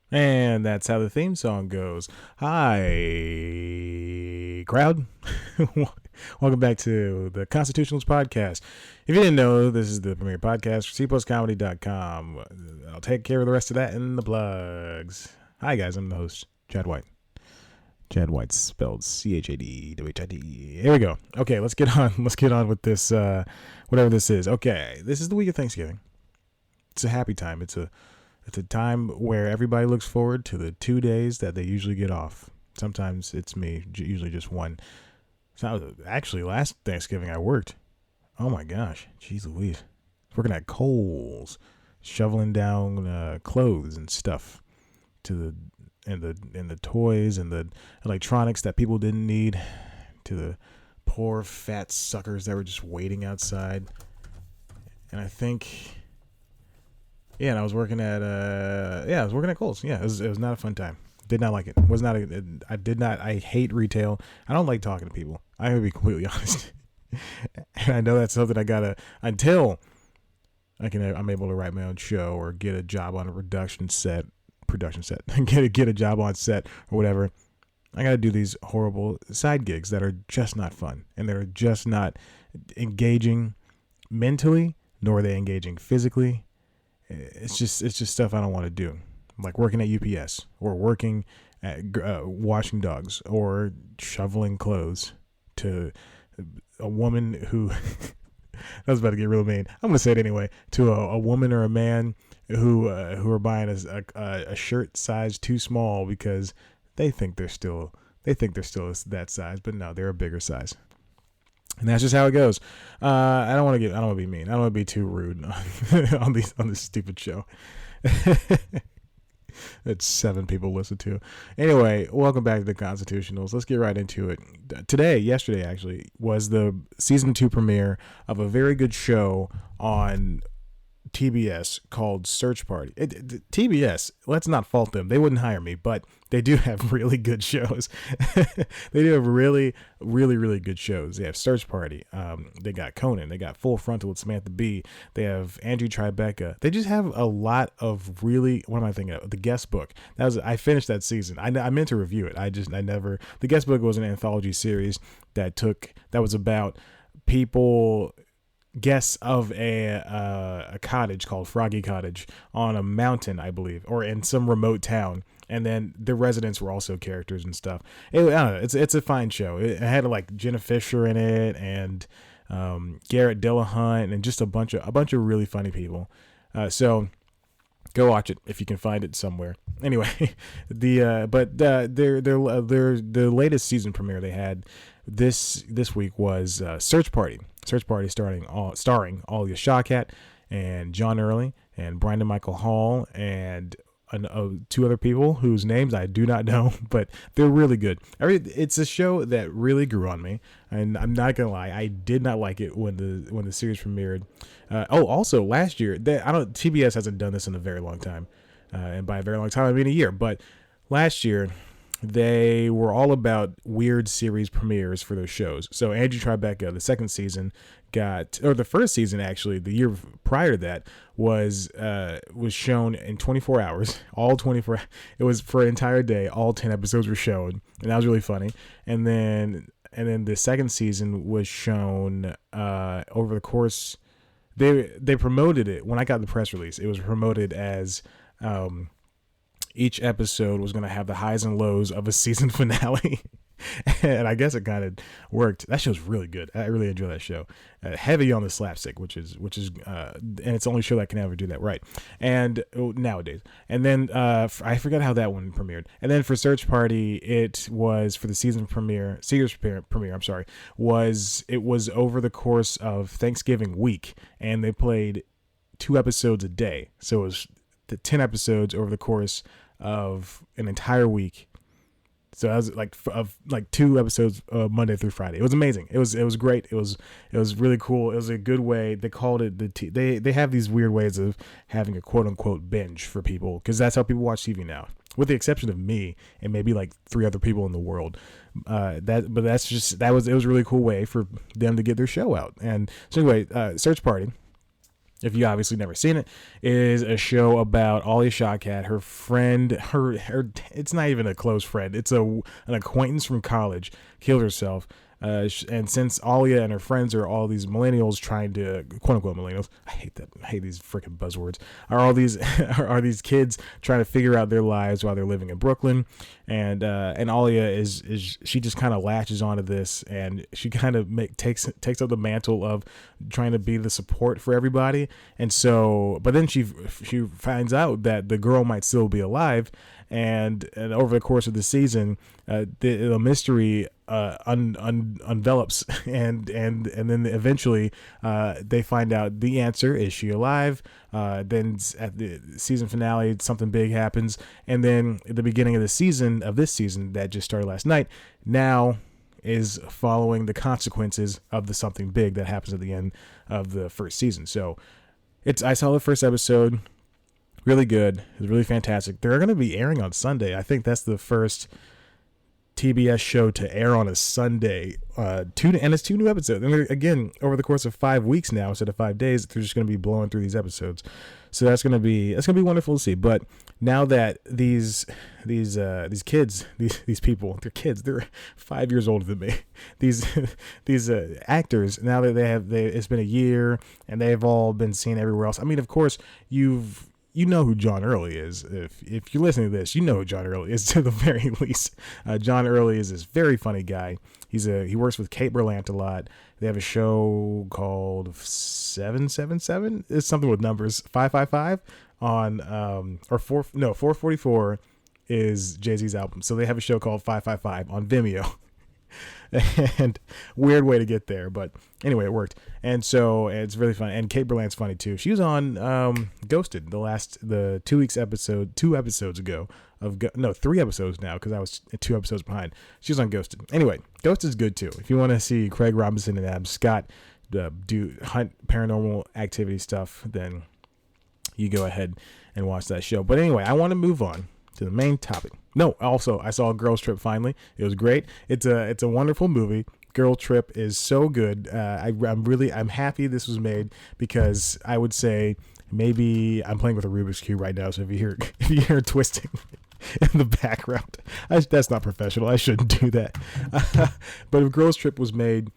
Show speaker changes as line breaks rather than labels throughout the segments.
And that's how the theme song goes. Hi, crowd. Welcome back to the Constitutionals Podcast. If you didn't know, this is the premier podcast for cpostcomedy.com. I'll take care of the rest of that in the plugs. Hi, guys. I'm the host, Chad White. Chad White spelled CHADWHIT. Here we go. Okay, let's get on. Let's get on with this, whatever this is. Okay, this is the week of Thanksgiving. It's a happy time. It's a time where everybody looks forward to the 2 days that they usually get off. Sometimes it's me, usually just one. So actually, last Thanksgiving I worked. Oh my gosh, jeez Louise, working at Kohl's, shoveling down clothes and stuff to the toys and the electronics that people didn't need, to the poor fat suckers that were just waiting outside. And I think. Yeah, and I was working at Kohl's. Yeah, it was not a fun time. Did not like it. I hate retail. I don't like talking to people. I'm gonna be completely honest. And I know that's something I gotta until I'm able to write my own show or get a job on a production set, get a job on set or whatever. I gotta do these horrible side gigs that are just not fun and they're just not engaging mentally, nor are they engaging physically. It's just stuff I don't want to do, like working at UPS or working at washing dogs or shoveling clothes to a woman who I was about to get real mean. I'm gonna say it anyway. To a woman or a man who are buying a shirt size too small because they think they're still that size, but no, they're a bigger size. And that's just how it goes. I don't want to be mean. I don't want to be too rude on this stupid show that 7 people listen to. Anyway, welcome back to the Constitutionals. Let's get right into it. Yesterday actually, was the season 2 premiere of a very good show on TBS called Search Party. TBS, let's not fault them. They wouldn't hire me, but they do have really good shows. They do have really, really, really good shows. They have Search Party. They got Conan. They got Full Frontal with Samantha Bee. They have Andrew Tribeca. They just have a lot of really, what am I thinking of? The Guest Book. I finished that season. I meant to review it. The Guest Book was an anthology series that was about people, guests of a cottage called Froggy Cottage on a mountain, I believe, or in some remote town. And then the residents were also characters and stuff. I don't know, it's a fine show. It had like Jenna Fisher in it and Garrett Dillahunt and just a bunch of really funny people. So go watch it if you can find it somewhere. Anyway, their latest season premiere they had this week was Search Party. Search Party starring Alia Shawkat and John Early and Brandon Michael Hall and 2 other people whose names I do not know, but they're really good. It's a show that really grew on me, and I'm not gonna lie, I did not like it when the series premiered. Also last year, TBS hasn't done this in a very long time, and by a very long time I mean a year. But last year, they were all about weird series premieres for those shows. So Andrew Tribeca, the second season the first season actually, the year prior to that was shown in 24 hours, all 24. It was for an entire day. All 10 episodes were shown, and that was really funny. And then the second season was shown over the course. They promoted it when I got the press release. It was promoted as. Each episode was going to have the highs and lows of a season finale. And I guess it kind of worked. That show's really good. I really enjoy that show. Heavy on the slapstick, which is and it's the only show that can ever do that right. And nowadays. And then I forgot how that one premiered. And then for Search Party, it was for the series premiere. I'm sorry. It was over the course of Thanksgiving week, and they played 2 episodes a day. So it was the 10 episodes over the course of an entire week. So that was like 2 episodes Monday through Friday. It was amazing. It was great. It was really cool. It was a good way. They called it they have these weird ways of having a quote unquote binge for people, because that's how people watch TV now, with the exception of me and maybe like 3 other people in the world. It was a really cool way for them to get their show out. And so anyway, Search Party. if you obviously never seen it, is a show about Alia Shawkat, her friend, her it's not even a close friend, it's an acquaintance from college, killed herself. And since Alia and her friends are all these millennials trying to, quote unquote millennials, I hate that. I hate these freaking buzzwords. Are all these are these kids trying to figure out their lives while they're living in Brooklyn? And Alia is she just kind of latches onto this, and she kind of takes up the mantle of trying to be the support for everybody. And so, but then she finds out that the girl might still be alive, and over the course of the season, the mystery envelops, and then eventually they find out the answer. Is she alive? Then at the season finale, something big happens, and then at the beginning of this season that just started last night, now is following the consequences of the something big that happens at the end of the first season. So I saw the first episode. Really good. It's really fantastic. They're going to be airing on Sunday. I think that's the first TBS show to air on a Sunday. And it's 2 new episodes. And again, over the course of 5 weeks now, instead of 5 days, they're just going to be blowing through these episodes. So that's going to be wonderful to see. But now that these kids, these people, they're kids. They're 5 years older than me. These actors, now that it's been a year and they've all been seen everywhere else. I mean, of course, you know who John Early is. If you're listening to this, you know who John Early is to the very least. John Early is this very funny guy. He works with Kate Berlant a lot. They have a show called 777. It's something with numbers. 555 on 444 is Jay-Z's album. So they have a show called 555 on Vimeo. And weird way to get there, but anyway, it worked. And so it's really fun. And Kate Berlant's funny too. She was on Ghosted, the 2 episodes ago of 3 episodes now, because I was 2 episodes behind. She was on Ghosted. Anyway, Ghosted's good too. If you want to see Craig Robinson and Adam Scott do hunt paranormal activity stuff, then you go ahead and watch that show. But anyway, I want to move on to the main topic. No, also, I saw Girls Trip finally. It was great. It's a wonderful movie. Girl Trip is so good. I'm happy this was made, because I would say maybe I'm playing with a Rubik's Cube right now. So if you hear twisting in the background, that's not professional. I shouldn't do that. But if Girls Trip was made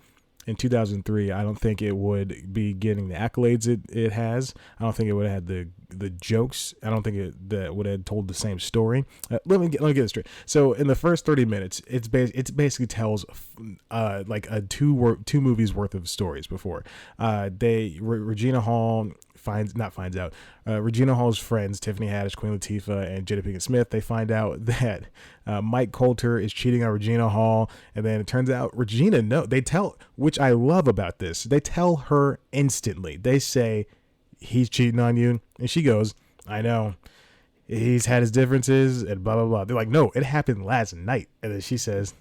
in 2003, I don't think it would be getting the accolades it has. I don't think it would have had the jokes. I don't think that would have told the same story. Let me get this straight. So in the first 30 minutes, it basically tells like a two movies worth of stories before. Regina Hall Regina Hall's friends, Tiffany Haddish, Queen Latifah, and Jada Pinkett Smith, they find out that Mike Coulter is cheating on Regina Hall, and then it turns out they tell, which I love about this, they tell her instantly. They say, he's cheating on you, and she goes, I know, he's had his differences, and blah, blah, blah. They're like, no, it happened last night. And then she says,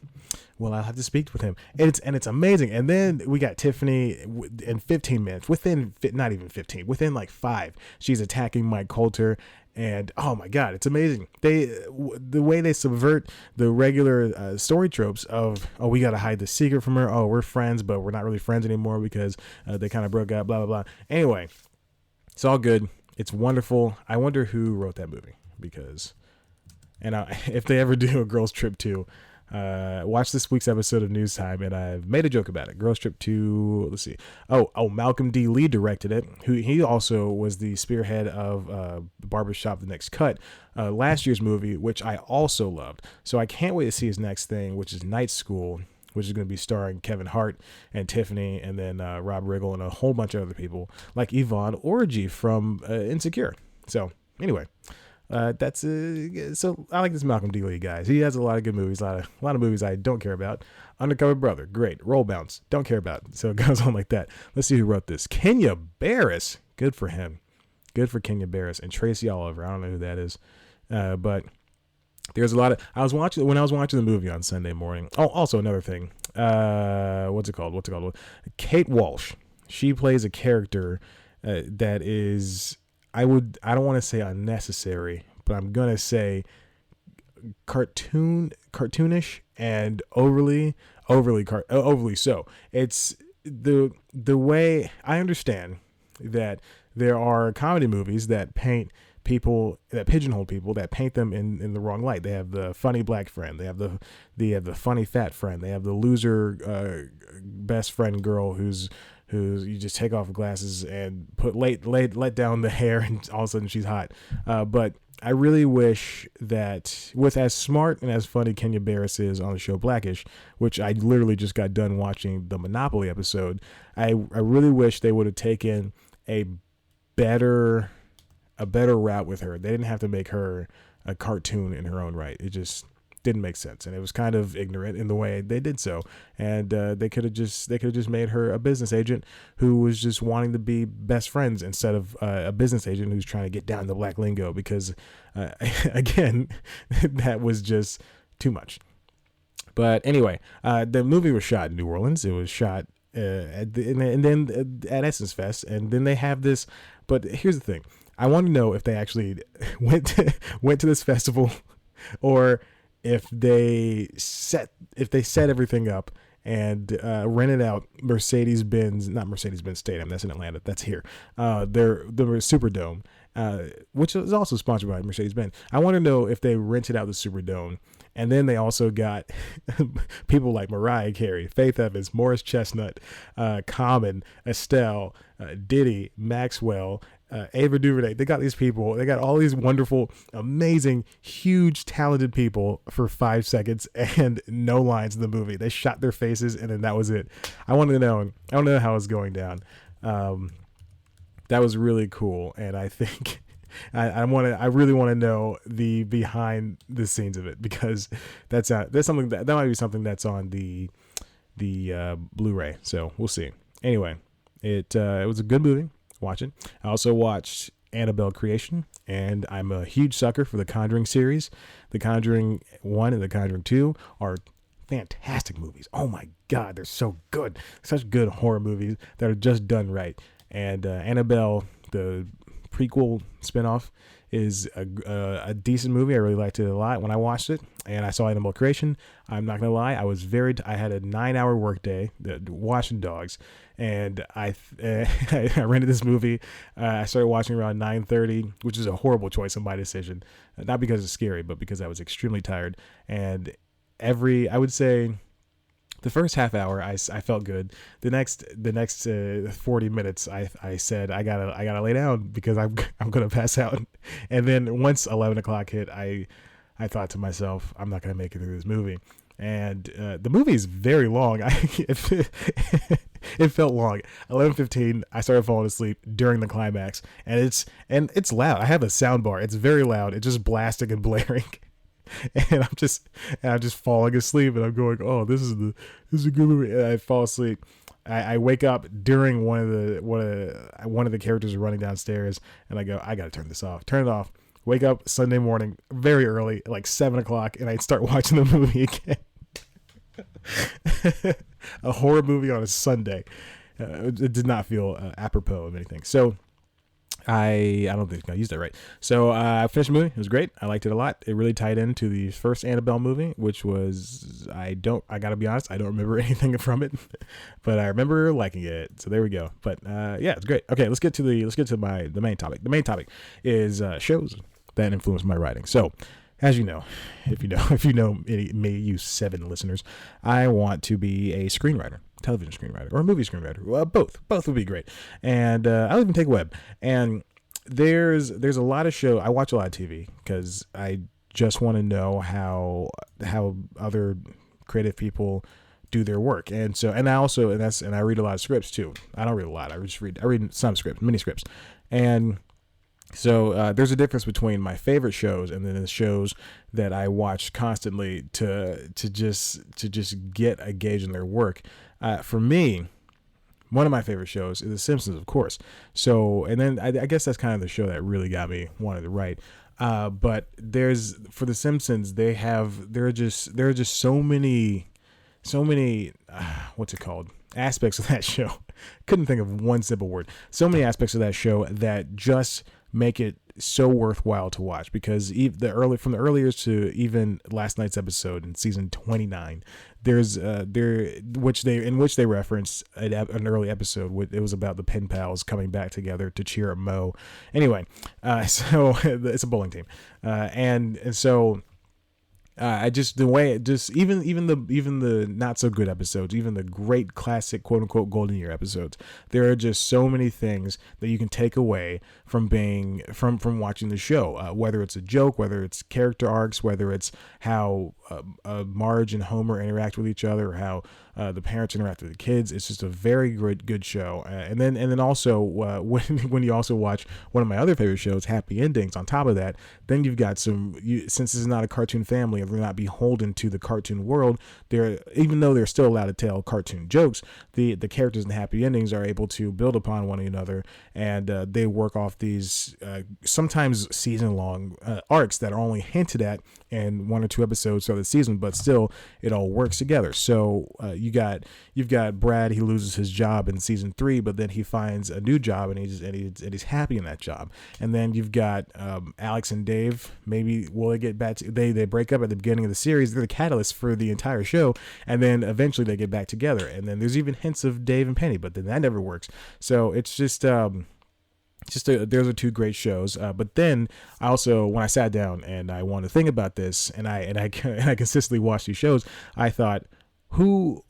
well, I'll have to speak with him. And it's amazing. And then we got Tiffany in 15 minutes, not even 15, within like 5, she's attacking Mike Coulter. And oh my God, it's amazing. The way they subvert the regular story tropes of, oh, we got to hide the secret from her. Oh, we're friends, but we're not really friends anymore because they kind of broke up, blah, blah, blah. Anyway, it's all good. It's wonderful. I wonder who wrote that movie, because, and if they ever do a Girls Trip 2, watch this week's episode of News Time, and I've made a joke about it. Girls Trip 2, let's see. Oh, Malcolm D. Lee directed it. He also was the spearhead of Barbershop: The Next Cut, last year's movie, which I also loved. So I can't wait to see his next thing, which is Night School, which is going to be starring Kevin Hart and Tiffany, and then Rob Riggle and a whole bunch of other people like Yvonne Orji from Insecure. So anyway, so I like this Malcolm D. Lee guy. He has a lot of good movies, a lot of movies I don't care about. Undercover Brother, great. Roll Bounce, don't care about. So it goes on like that. Let's see who wrote this. Kenya Barris, good for him. Good for Kenya Barris. And Tracy Oliver, I don't know who that is, but there's a lot of, when I was watching the movie on Sunday morning. Oh, also another thing. What's it called? Kate Walsh. She plays a character that is, I don't want to say unnecessary, but I'm going to say cartoonish and overly so. It's the way I understand that there are comedy movies that paint people, that pigeonhole people, that paint them in the wrong light. They have the funny black friend, they have the funny fat friend, they have the loser best friend girl who's you just take off her glasses and let down the hair, and all of a sudden she's hot. But I really wish that, with as smart and as funny Kenya Barris is on the show Blackish, which I literally just got done watching the Monopoly episode, I really wish they would have taken a better route with her. They didn't have to make her a cartoon in her own right. It just didn't make sense, and it was kind of ignorant in the way they did so. And they could have just made her a business agent who was just wanting to be best friends, instead of a business agent who's trying to get down the black lingo, because again, that was just too much. But anyway, the movie was shot in New Orleans. It was shot and then at Essence Fest, and then they have this. But here's the thing: I want to know if they actually went to this festival, or if they set everything up and rented out not Mercedes-Benz Stadium, that's in Atlanta, that's here, the Superdome, which is also sponsored by Mercedes-Benz. I want to know if they rented out the Superdome, and then they also got people like Mariah Carey, Faith Evans, Morris Chestnut, Common, Estelle, Diddy, Maxwell, Ava DuVernay. They got these people. They got all these wonderful, amazing, huge, talented people for 5 seconds and no lines in the movie. They shot their faces, and then that was it. I want to know how it's going down. That was really cool, and I think I really want to know the behind the scenes of it, because that's something that might be something that's on the Blu-ray. So we'll see. Anyway, it was a good movie. Watch it. I also watched Annabelle Creation, and I'm a huge sucker for the Conjuring series. The Conjuring 1 and the Conjuring 2 are fantastic movies. Oh my God, they're so good. Such good horror movies that are just done right. And Annabelle, the prequel spinoff, is a decent movie. I really liked it a lot when I watched it, and I saw Annabelle Creation. I'm not gonna lie, I had a 9-hour workday watching dogs, and I rented this movie. I started watching around 9:30, which is a horrible choice on my decision, not because it's scary, but because I was extremely tired. And I would say, the first half hour, I felt good. The next 40 minutes, I said I gotta lay down because I'm gonna pass out. And then once 11 o'clock hit, I thought to myself, I'm not gonna make it through this movie. And the movie is very long. It felt long. 11:15, I started falling asleep during the climax, and it's loud. I have a sound bar. It's very loud. It's just blasting and blaring. And I'm just falling asleep, and I'm going, oh, this is a good movie. And I fall asleep. I wake up during one of the characters are running downstairs, and I go, I gotta turn this off. Turn it off. Wake up Sunday morning very early, like 7 o'clock, and I start watching the movie again. A horror movie on a Sunday. It did not feel apropos of anything. So I don't think I used that right. So I finished the movie. It was great. I liked it a lot. It really tied into the first Annabelle movie, which was, I gotta be honest, I don't remember anything from it, but I remember liking it. So there we go. But yeah, it's great. Okay, let's get to the main topic. The main topic is shows that influenced my writing. So, as you know, if you know me, you 7 listeners, I want to be a screenwriter. Television screenwriter or a movie screenwriter. Well, both would be great. And I'll even take web. And there's a lot of show. I watch a lot of TV because I just want to know how other creative people do their work. And so, and I read a lot of scripts too. I don't read a lot. I read some scripts, mini scripts. And so there's a difference between my favorite shows and then the shows that I watch constantly to just get a gauge in their work. For me, one of my favorite shows is The Simpsons, of course. So, and then I guess that's kind of the show that really got me wanted to write. But for The Simpsons, there are just so many what's it called? Aspects of that show. Couldn't think of one simple word. So many aspects of that show that just make it so worthwhile to watch, because from the earliest to even last night's episode in season 29, there's in which they referenced an early episode. It was about the pen pals coming back together to cheer up Mo. Anyway, so it's a bowling team, and so. I just the way it just even the not so good episodes, even the great classic quote unquote golden year episodes, there are just so many things that you can take away from watching the show. Whether it's a joke, whether it's character arcs, whether it's how Marge and Homer interact with each other, or how the parents interact with the kids. It's just a very good show. And then also when you also watch one of my other favorite shows, Happy Endings, on top of that, then you've got since this is not a cartoon family, they're not beholden to the cartoon world. Even though they're still allowed to tell cartoon jokes, the characters in Happy Endings are able to build upon one another, and they work off these sometimes season-long arcs that are only hinted at in one or two episodes throughout the season, but still it all works together. So you've got Brad. He loses his job in season 3, but then he finds a new job, and he's happy in that job. And then you've got Alex and Dave. Maybe will they get back to they break up at the beginning of the series. They're the catalyst for the entire show, and then eventually they get back together. And then there's even hints of Dave and Penny, but then that never works. So it's just those are two great shows. But then I also, when I sat down and I wanted to think about this, and I consistently watched these shows, I thought, who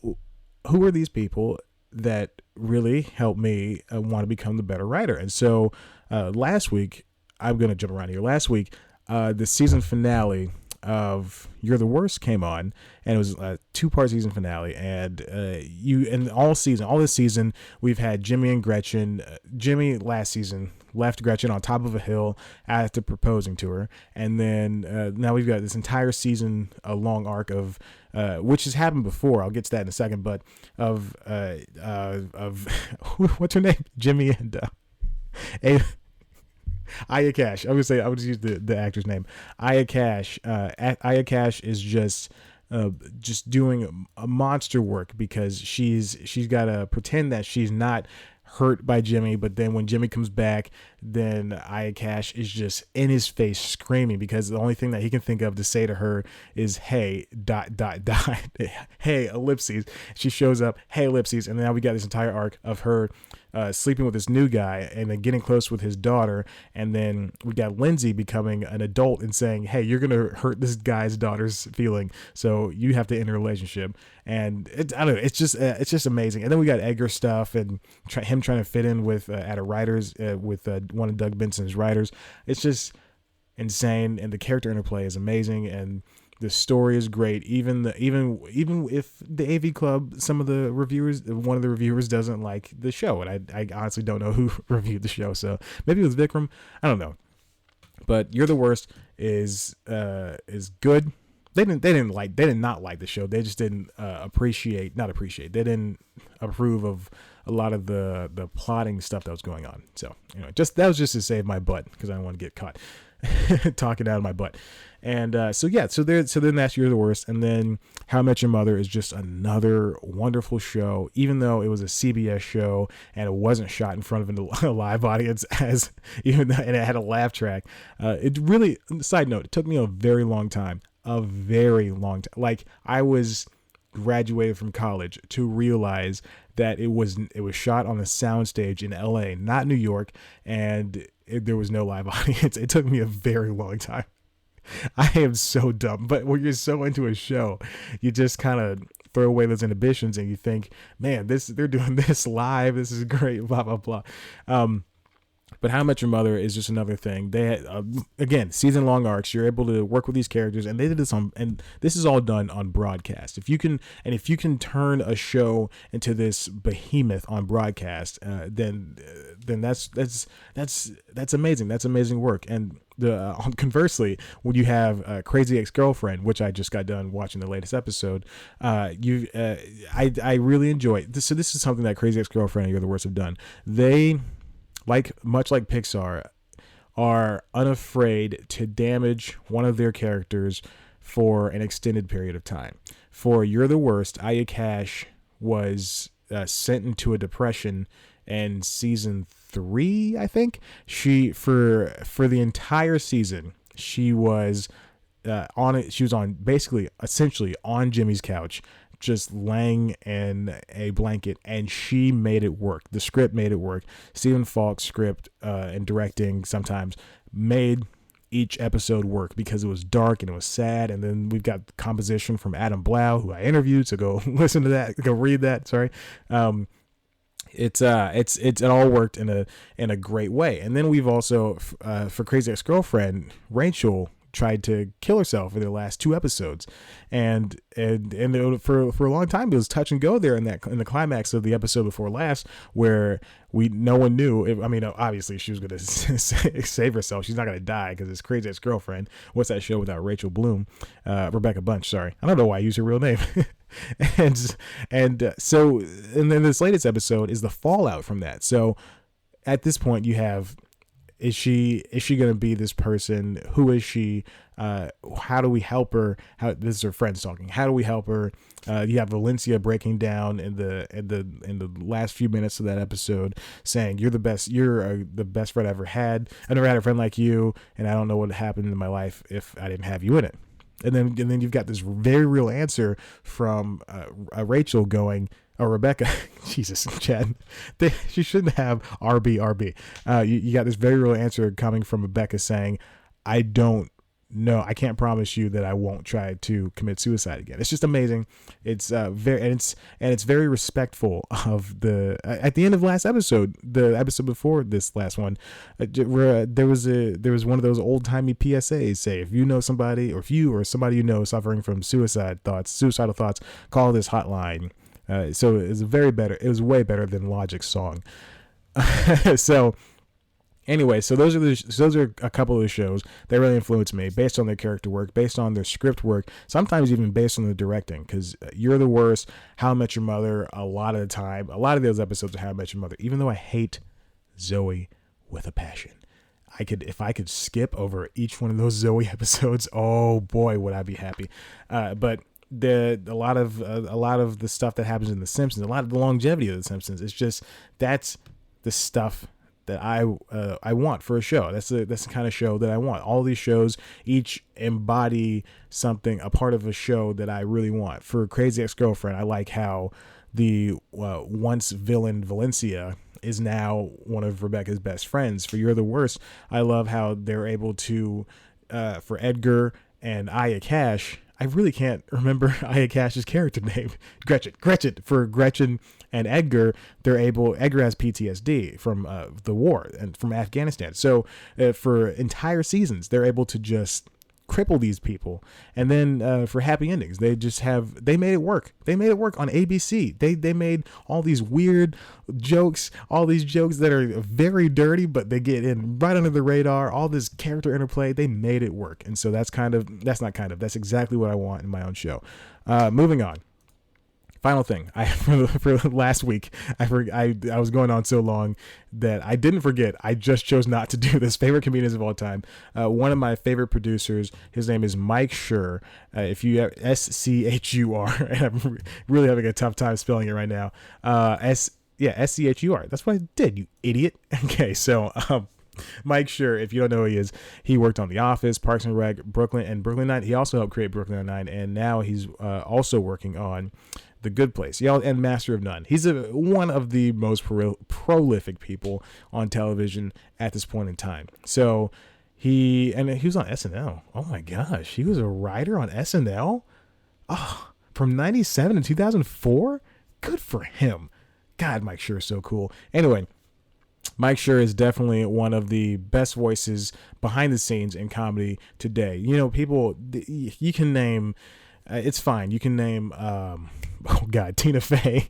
are these people that really helped me want to become the better writer? And so last week, I'm going to jump around here. Last week, the season finale of You're the Worst came on, and it was a 2-part season finale. And all this season, we've had Jimmy and Gretchen. Jimmy last season left Gretchen on top of a hill after proposing to her, and then now we've got this entire season, a long arc of which has happened before. I'll get to that in a second, but of what's her name? Jimmy and Aya Cash. I would use the actor's name. Aya Cash. Aya Cash is just doing a monster work, because she's got to pretend that she's not hurt by Jimmy, but then when Jimmy comes back, then Aya Cash is just in his face screaming, because the only thing that he can think of to say to her is, hey, ... hey, ellipses. She shows up, hey, ellipses. And now we got this entire arc of her sleeping with this new guy, and then getting close with his daughter. And then we got Lindsay becoming an adult and saying, hey, you're going to hurt this guy's daughter's feeling, so you have to end a relationship. And I don't know, it's just amazing. And then we got Edgar stuff, and him trying to fit in with at a writers with one of Doug Benson's writers. It's just insane, and the character interplay is amazing, and the story is great. Even if the AV Club, one of the reviewers doesn't like the show, and I honestly don't know who reviewed the show, so maybe it was Vikram, I don't know. But You're the Worst is good. They did not like the show. They just didn't they didn't approve of a lot of the plotting stuff that was going on. So anyway, that was just to save my butt, because I don't want to get caught talking out of my butt. And so then that's You're the Worst. And then How I Met Your Mother is just another wonderful show, even though it was a CBS show and it wasn't shot in front of a live audience, and it had a laugh track. It really, side note, it took me a very long time. Like, I was graduated from college to realize that it was shot on a soundstage in LA, not New York, and there was no live audience. It took me a very long time. I am so dumb, but when you're so into a show, you just kind of throw away those inhibitions and you think, man, they're doing this live. This is great, blah, blah, blah. But How I Met Your Mother is just another thing. They had, again, season-long arcs. You're able to work with these characters, and they did this and this is all done on broadcast. If you can turn a show into this behemoth on broadcast, then that's amazing. That's amazing work. And conversely, when you have Crazy Ex-Girlfriend, which I just got done watching the latest episode, I really enjoy it. So this is something that Crazy Ex-Girlfriend and You're the Worst have done. They, much like Pixar, are unafraid to damage one of their characters for an extended period of time. For You're the Worst, Aya Cash was sent into a depression in season 3, I think. She for the entire season, she was on it. She was on basically essentially on Jimmy's couch, just laying in a blanket, and she made it work. The script made it work. Stephen Falk's script and directing sometimes made each episode work because it was dark and it was sad. And then we've got composition from Adam Blau, who I interviewed, so go listen to that, go read that. Sorry. It all worked in a great way. And then we've also for Crazy Ex-Girlfriend, Rachel tried to kill herself in the last 2 episodes, and for a long time it was touch and go there in the climax of the episode before last, where no one knew if, I mean, obviously she was going to save herself. She's not going to die because it's Crazy Ex-Girlfriend. What's that show without Rachel Bloom? Rebecca Bunch, sorry, I don't know why I use her real name. So then this latest episode is the fallout from that. So at this point you have, is she going to be this person? Who is she? How do we help her? This is her friends talking. How do we help her? You have Valencia breaking down in the last few minutes of that episode, saying, "You're the best. You're the best friend I ever had. I never had a friend like you, and I don't know what happened in my life if I didn't have you in it." And then you've got this very real answer from Rachel going, or Rebecca, Jesus, Chad, she shouldn't have RB. You got this very real answer coming from Rebecca saying, I don't know, I can't promise you that I won't try to commit suicide again. It's just amazing. It's it's very respectful of at the end of last episode, the episode before this last one, there was one of those old timey PSAs say, if you know somebody, or if you or somebody you know suffering from suicidal thoughts, call this hotline. So it was way better than Logic's song. So anyway, so those are a couple of the shows that really influenced me, based on their character work, based on their script work, sometimes even based on the directing. Because You're the Worst, How I Met Your Mother, a lot of the time, a lot of those episodes of How I Met Your Mother, even though I hate Zoe with a passion, if I could skip over each one of those Zoe episodes, oh boy, would I be happy. But a lot of the stuff that happens in The Simpsons, a lot of the longevity of The Simpsons, it's just, that's the stuff that I want for a show. That's the kind of show that I want. All these shows each embody something, a part of a show that I really want. For Crazy Ex-Girlfriend, I like how the once villain Valencia is now one of Rebecca's best friends. For You're the Worst, I love how they're able to, for Edgar and Aya Cash, I really can't remember Aya Cash's character name. Gretchen. For Gretchen and Edgar, Edgar has PTSD from the war and from Afghanistan. So for entire seasons, they're able to just cripple these people. And then for Happy Endings, they made it work. They made it work on ABC. They made all these weird jokes, all these jokes that are very dirty, but they get in right under the radar, all this character interplay. They made it work. And so that's exactly what I want in my own show. Moving on. Final thing, for last week, I was going on so long that I didn't forget. I just chose not to do this. Favorite comedians of all time. One of my favorite producers, his name is Mike Schur. If you have Schur, and I'm really having a tough time spelling it right now. Schur. That's what I did, you idiot. Okay, so Mike Schur, if you don't know who he is, he worked on The Office, Parks and Rec, Brooklyn Nine. He also helped create Brooklyn Nine, and now he's also working on The Good Place, and Master of None. He's one of the most prolific people on television at this point in time. So he was on SNL. Oh my gosh, he was a writer on SNL. Oh, from 97 to 2004. Good for him. God, Mike Schur is so cool. Anyway, Mike Schur is definitely one of the best voices behind the scenes in comedy today. You know, people, you can name, it's fine. You can name, Tina Fey,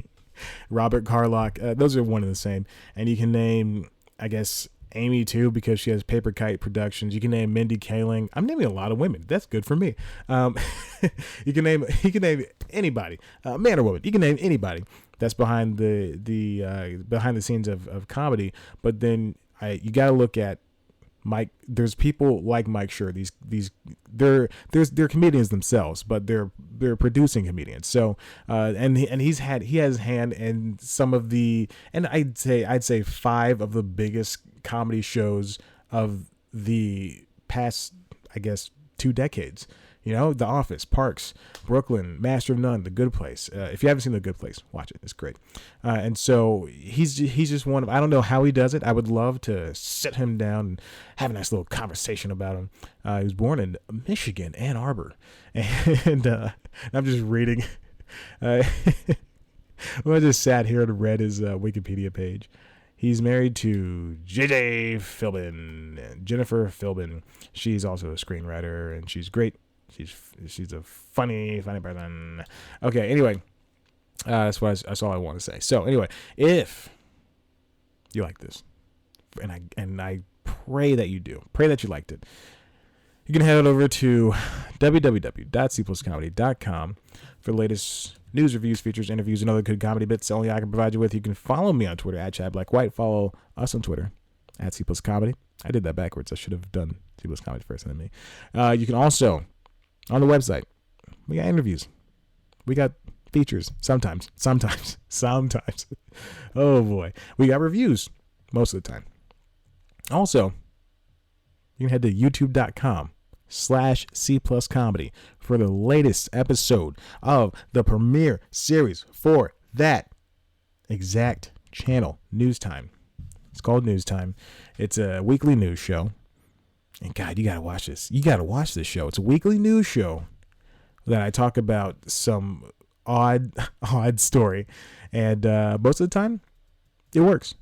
Robert Carlock. Those are one and the same. And you can name, I guess, Amy too, because she has Paper Kite Productions. You can name Mindy Kaling. I'm naming a lot of women. That's good for me. You can name anybody, man or woman. You can name anybody that's behind behind the scenes of comedy. But then you got to look at Mike. There's people like Mike Schur. They're comedians themselves, but they're they're producing comedians. So and he has hand in some of the, and I'd say 5 of the biggest comedy shows of the past, I guess, 2 decades. You know, The Office, Parks, Brooklyn, Master of None, The Good Place. If you haven't seen The Good Place, watch it. It's great. And so he's just one of, I don't know how he does it. I would love to sit him down and have a nice little conversation about him. He was born in Michigan, Ann Arbor. And I'm just reading. I just sat here and read his Wikipedia page. He's married to J.J. Philbin, Jennifer Philbin. She's also a screenwriter, and she's great. She's a funny person. Okay, anyway, that's all I want to say. So anyway, if you like this, and I pray that you do, pray that you liked it, you can head over to www.cpluscomedy.com for the latest news, reviews, features, interviews, and other good comedy bits only I can provide you with. You can follow me on Twitter at @ChadBlackWhite. Follow us on Twitter at @CPlusComedy. I did that backwards. I should have done CPlusComedy first and then me. You can also, on the website, we got interviews. We got features. Sometimes. Oh boy. We got reviews most of the time. Also, you can head to youtube.com/CPlusComedy for the latest episode of the premiere series for that exact channel, News Time. It's called News Time. It's a weekly news show. And God, you got to watch this. You got to watch this show. It's a weekly news show that I talk about some odd story. And most of the time, it works.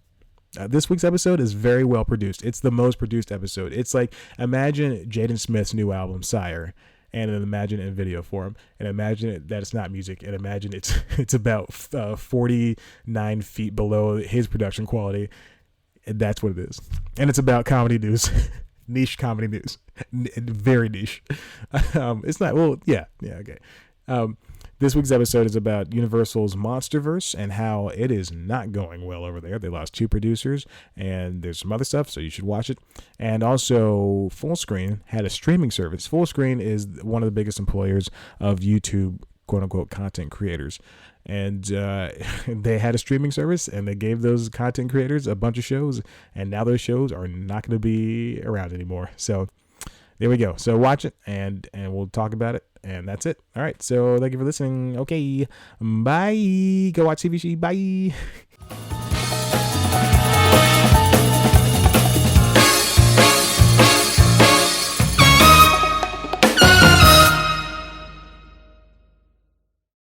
This week's episode is very well produced. It's the most produced episode. It's like, imagine Jaden Smith's new album, Sire, and then imagine it in video form, and imagine that it's not music, and imagine it's about 49 feet below his production quality. And that's what it is. And it's about comedy news. Niche comedy news. Very niche. It's not, well, yeah, okay. This week's episode is about Universal's Monsterverse and how it is not going well over there. They lost 2 producers, and there's some other stuff, so you should watch it. And also, Fullscreen had a streaming service. Fullscreen is one of the biggest employers of YouTube, quote-unquote, content creators. And they had a streaming service, and they gave those content creators a bunch of shows, and now those shows are not going to be around anymore. So there we go. So watch it, and we'll talk about it, and that's it. All right, so thank you for listening. Okay, bye. Go watch CVC. Bye.